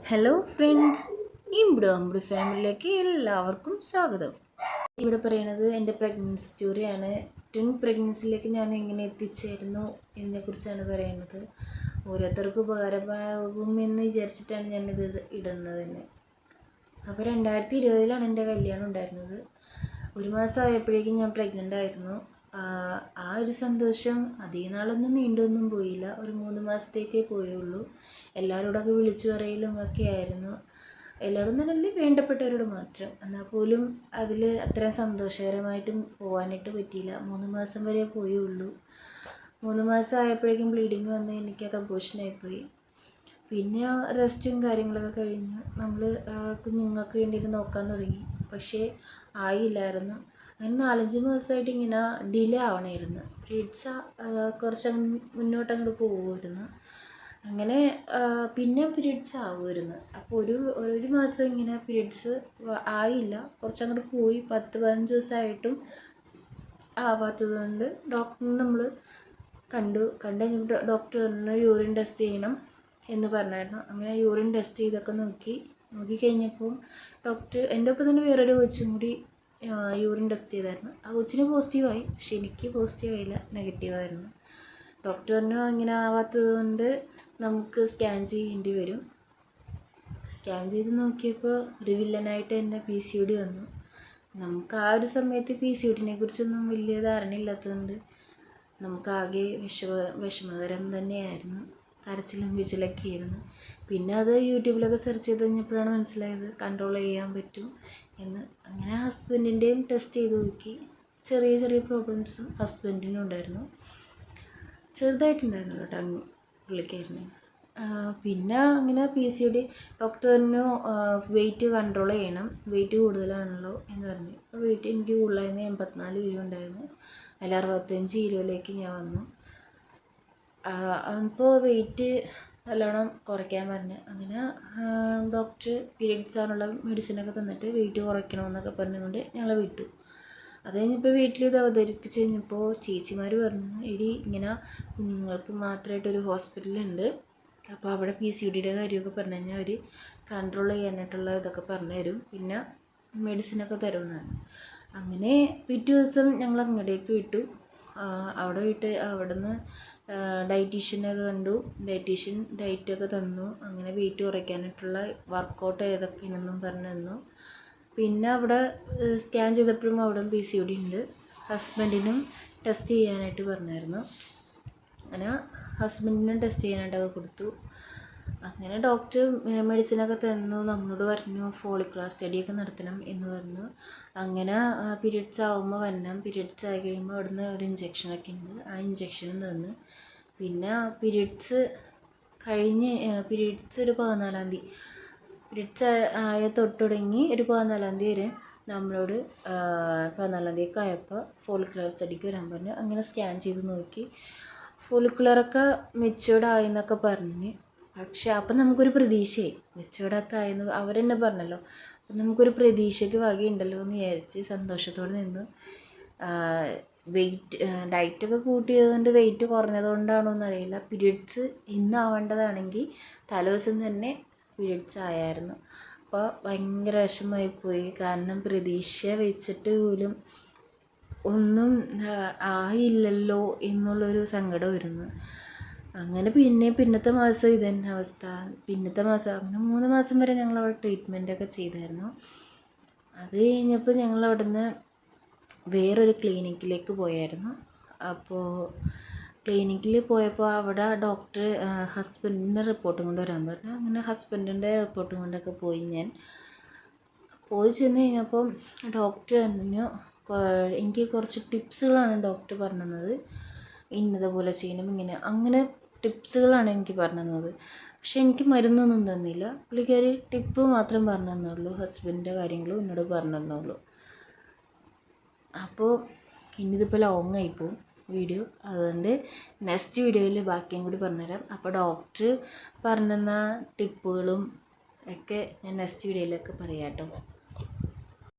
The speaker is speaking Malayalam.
ഹലോ ഫ്രണ്ട്സ്, ഇവിടെ നമ്മുടെ ഫാമിലിയിലേക്ക് എല്ലാവർക്കും സ്വാഗതം. ഇവിടെ പറയുന്നത് എൻ്റെ പ്രഗ്നൻസി സ്റ്റോറിയാണ്. ട്വിൻ പ്രഗ്നൻസിയിലേക്ക് ഞാൻ എങ്ങനെ എത്തിച്ചേരുന്നു എന്നതിനെക്കുറിച്ചാണ് പറയുന്നത്. ഓരോരുത്തർക്കും ഉപകാരമാകും എന്ന് വിചാരിച്ചിട്ടാണ് ഞാനിത് ഇടുന്നത് തന്നെ. അപ്പോൾ 2020 എൻ്റെ കല്യാണം ഉണ്ടായിരുന്നത്. 1 മാസം ആയപ്പോഴേക്കും ഞാൻ പ്രഗ്നൻ്റ് ആയിരുന്നു. ആ ഒരു സന്തോഷം അധികം നാളൊന്നും നീണ്ടൊന്നും പോയില്ല. ഒരു 3 മാസത്തേക്കേ പോയുള്ളൂ. എല്ലാവരോടൊക്കെ വിളിച്ചു പറയലും ഒക്കെ ആയിരുന്നു. എല്ലാവരും തന്നെ വേണ്ടപ്പെട്ടവരോട് മാത്രം. എന്നാൽ പോലും അതിൽ അത്രയും സന്തോഷകരമായിട്ടും പോകാനായിട്ട് പറ്റിയില്ല. 3 മാസം വരെ പോയുള്ളൂ. 3 മാസം ആയപ്പോഴേക്കും ബ്ലീഡിങ് വന്ന് എനിക്കത് അബോർഷനായിപ്പോയി. പിന്നെ റെസ്റ്റും കാര്യങ്ങളൊക്കെ കഴിഞ്ഞ് നമ്മൾ കുഞ്ഞുങ്ങൾക്ക് വേണ്ടിയിട്ട് നോക്കാൻ തുടങ്ങി. പക്ഷേ ആയില്ലായിരുന്നു. അങ്ങനെ 4-5 മാസമായിട്ട് ഇങ്ങനെ ഡിലേ ആവണമായിരുന്നു. പീരീഡ്സ് കുറച്ച് മുന്നോട്ടങ്ങോട്ട് പോകുമായിരുന്നു. അങ്ങനെ പിന്നെ പീരീഡ്സ് ആവുമായിരുന്നു. അപ്പോൾ ഒരു മാസം ഇങ്ങനെ പീരീഡ്സ് ആയില്ല, കുറച്ചങ്ങോട്ട് പോയി. 10-15 ദിവസമായിട്ടും ആവാത്തത് കൊണ്ട് ഡോക്ടറിനെ നമ്മൾ കണ്ടു കഴിഞ്ഞപ്പോൾ ഡോക്ടർ പറഞ്ഞു യൂറിൻ ടെസ്റ്റ് ചെയ്യണം എന്ന് പറഞ്ഞായിരുന്നു. അങ്ങനെ യൂറിൻ ടെസ്റ്റ് ചെയ്തൊക്കെ നോക്കിക്കഴിഞ്ഞപ്പോൾ ഡോക്ടർ എൻ്റെ ഒപ്പം തന്നെ വേറൊരു കൊച്ചും കൂടി യൂറിൻ ടെസ്റ്റ് ചെയ്തായിരുന്നു. ആ കൊച്ചിന് പോസിറ്റീവായി, പക്ഷെ എനിക്ക് പോസിറ്റീവായില്ല, നെഗറ്റീവായിരുന്നു. ഡോക്ടർ പറഞ്ഞു ഇങ്ങനെ ആവാത്തത് കൊണ്ട് നമുക്ക് സ്കാൻ ചെയ്യേണ്ടി വരും. സ്കാൻ ചെയ്ത് നോക്കിയപ്പോൾ ഒരു വില്ലനായിട്ട് തന്നെ PCOD വന്നു. നമുക്ക് ആ ഒരു സമയത്ത് PCODനെ കുറിച്ചൊന്നും വലിയ ധാരണയില്ലാത്തതുകൊണ്ട് നമുക്കാകെ വിഷമകരം തന്നെയായിരുന്നു. കരച്ചിലും വിച്ചിലൊക്കെ ആയിരുന്നു. പിന്നെ അത് യൂട്യൂബിലൊക്കെ സെർച്ച് ചെയ്ത് കഴിഞ്ഞപ്പോഴാണ് മനസ്സിലായത് കൺട്രോൾ ചെയ്യാൻ പറ്റും എന്ന്. അങ്ങനെ ഹസ്ബൻഡിൻ്റെയും ടെസ്റ്റ് ചെയ്ത് നോക്കി. ചെറിയ ചെറിയ പ്രോബ്ലംസും ഹസ്ബൻഡിനും ഉണ്ടായിരുന്നു. ചെറുതായിട്ടുണ്ടായിരുന്നു കേട്ടോ പുള്ളിക്കാരന്. പിന്നെ അങ്ങനെ PCOD ഡോക്ടർ പറഞ്ഞു വെയിറ്റ് കൺട്രോൾ ചെയ്യണം, വെയിറ്റ് കൂടുതലാണല്ലോ എന്ന് പറഞ്ഞു. അപ്പോൾ വെയിറ്റ് എനിക്ക് കൂടുതലായിരുന്നു. 84 കിലോ ഉണ്ടായിരുന്നു. അതിൽ 65 കിലോയിലേക്ക് ഞാൻ വന്നു. അപ്പോൾ വെയിറ്റ് നല്ലോണം കുറയ്ക്കാൻ പറഞ്ഞു. അങ്ങനെ ഡോക്ടർ പീരീഡ്സ് ആണുള്ള മെഡിസിനൊക്കെ തന്നിട്ട് വെയിറ്റ് കുറയ്ക്കണമെന്നൊക്കെ പറഞ്ഞുകൊണ്ട് ഞങ്ങളെ വിട്ടു. അത് കഴിഞ്ഞപ്പോൾ വീട്ടിൽ ഇത് അവതരിപ്പിച്ച് കഴിഞ്ഞപ്പോൾ ചേച്ചിമാർ പറഞ്ഞു എടി ഇങ്ങനെ കുഞ്ഞുങ്ങൾക്ക് മാത്രമായിട്ടൊരു ഹോസ്പിറ്റലുണ്ട്, അപ്പോൾ അവിടെ PCODയുടെ കാര്യമൊക്കെ പറഞ്ഞു കഴിഞ്ഞാൽ അവർ കൺട്രോൾ ചെയ്യാനായിട്ടുള്ള ഇതൊക്കെ പറഞ്ഞു തരും, പിന്നെ മെഡിസിനൊക്കെ തരുമെന്നാണ്. അങ്ങനെ പിറ്റേ ദിവസം ഞങ്ങൾ അങ്ങോട്ടേക്ക് വിട്ടു. അവിടെ നിന്ന് ഡയറ്റീഷ്യനൊക്കെ കണ്ടു. ഡയറ്റീഷ്യൻ ഡയറ്റൊക്കെ തന്നു. അങ്ങനെ വെയിറ്റ് കുറയ്ക്കാനായിട്ടുള്ള വർക്കൗട്ട് ഏതൊക്കെയാണെന്നും പറഞ്ഞു തന്നു. പിന്നെ അവിടെ സ്കാൻ ചെയ്തപ്പോഴും അവിടെ PCOD ഉണ്ട്. ഹസ്ബൻഡിനും ടെസ്റ്റ് ചെയ്യാനായിട്ട് പറഞ്ഞായിരുന്നു. അങ്ങനെ ഹസ്ബൻഡിനും ടെസ്റ്റ് ചെയ്യാനായിട്ടൊക്കെ കൊടുത്തു. അങ്ങനെ ഡോക്ടർ മെഡിസിനൊക്കെ തന്നു. നമ്മളോട് പറഞ്ഞു ഫോളിക്കുലർ സ്റ്റഡിയൊക്കെ നടത്തണം എന്ന് പറഞ്ഞു. അങ്ങനെ പീരീഡ്സ് ആകുമ്പോൾ വരണം. പീരീഡ്സ് ആയി കഴിയുമ്പോൾ അവിടുന്ന് ഒരു ഇഞ്ചക്ഷനൊക്കെ ഉണ്ട്, ആ ഇഞ്ചക്ഷനും തന്നു. പിന്നെ പീരീഡ്സ് കഴിഞ്ഞ് പീരീഡ്സ് ഒരു 14-ാം തീയതി പീരീഡ്സ് ആയ തൊട്ട് തുടങ്ങി ഒരു 14-ാം തീയതി വരെ നമ്മളോട് 14-ാം തീയതി ആയപ്പോൾ ഫോളിക്കുലർ സ്റ്റഡിക്ക് വരാൻ പറഞ്ഞു. അങ്ങനെ സ്കാൻ ചെയ്ത് നോക്കി. ഫോളിക്കുലറൊക്കെ മെച്യൂർഡ് ആയെന്നൊക്കെ പറഞ്ഞ്. പക്ഷെ അപ്പം നമുക്കൊരു പ്രതീക്ഷയായി, മെച്യൂർഡൊക്കെ ആയെന്ന് അവർ തന്നെ പറഞ്ഞല്ലോ. അപ്പം നമുക്കൊരു പ്രതീക്ഷയ്ക്ക് വകയുണ്ടല്ലോ എന്ന് വിചാരിച്ച് സന്തോഷത്തോടെ നിന്നു. ഡയറ്റൊക്കെ കൂട്ടിയത് കൊണ്ട് വെയിറ്റ് കുറഞ്ഞത് കൊണ്ടാണോ എന്നറിയില്ല, പീരീഡ്സ് ഇന്നാവേണ്ടതാണെങ്കിൽ തലേദിവസം തന്നെ പീരീഡ്സ് ആയായിരുന്നു. അപ്പോൾ ഭയങ്കര വിഷമമായിപ്പോയി. കാരണം പ്രതീക്ഷ വെച്ചിട്ട് പോലും ഒന്നും ആയില്ലല്ലോ എന്നുള്ളൊരു സങ്കടം വരുന്നു. അങ്ങനെ പിന്നത്തെ മാസം ഇതന്നെ അവസ്ഥ. പിന്നത്തെ മാസം അങ്ങനെ 3 മാസം വരെ ഞങ്ങളവിടെ ട്രീറ്റ്മെൻറ്റൊക്കെ ചെയ്തായിരുന്നു. അത് കഴിഞ്ഞപ്പോൾ ഞങ്ങൾ അവിടുന്ന് വേറൊരു ക്ലിനിക്കിലേക്ക് പോയായിരുന്നു. അപ്പോൾ ക്ലിനിക്കിൽ പോയപ്പോൾ അവിടെ ഡോക്ടർ ഹസ്ബൻഡിൻ്റെ റിപ്പോർട്ടും കൊണ്ട് വരാൻ പറഞ്ഞു. അങ്ങനെ ഹസ്ബൻഡിൻ്റെ റിപ്പോർട്ടും കൊണ്ടൊക്കെ പോയി. ഞാൻ പോയി ചെന്ന് കഴിഞ്ഞപ്പോൾ ഡോക്ടർ പറഞ്ഞു എനിക്ക് കുറച്ച് ടിപ്സുകളാണ് ഡോക്ടർ പറഞ്ഞു തന്നത്. ഇന്നതുപോലെ ചെയ്യണം, അങ്ങനെ ടിപ്സുകളാണ് എനിക്ക് പറഞ്ഞു തന്നത്. പക്ഷെ എനിക്ക് മരുന്നൊന്നും തന്നില്ല. പുള്ളിക്കാർ ടിപ്പ് മാത്രം പറഞ്ഞു തന്നുള്ളൂ. ഹസ്ബൻഡിൻ്റെ കാര്യങ്ങളും എന്നോട് പറഞ്ഞു തന്നുള്ളൂ. അപ്പോൾ ഇന്നിതിപ്പോൾ ലോങ് ആയിപ്പോവും വീഡിയോ, അതുകൊണ്ട് നെക്സ്റ്റ് വീഡിയോയിൽ ബാക്കിയും കൂടി പറഞ്ഞുതരാം. അപ്പോൾ ഡോക്ടർ പറഞ്ഞു തന്ന ടിപ്പുകളും ഒക്കെ ഞാൻ നെക്സ്റ്റ് വീഡിയോയിലൊക്കെ പറയാം കേട്ടോ.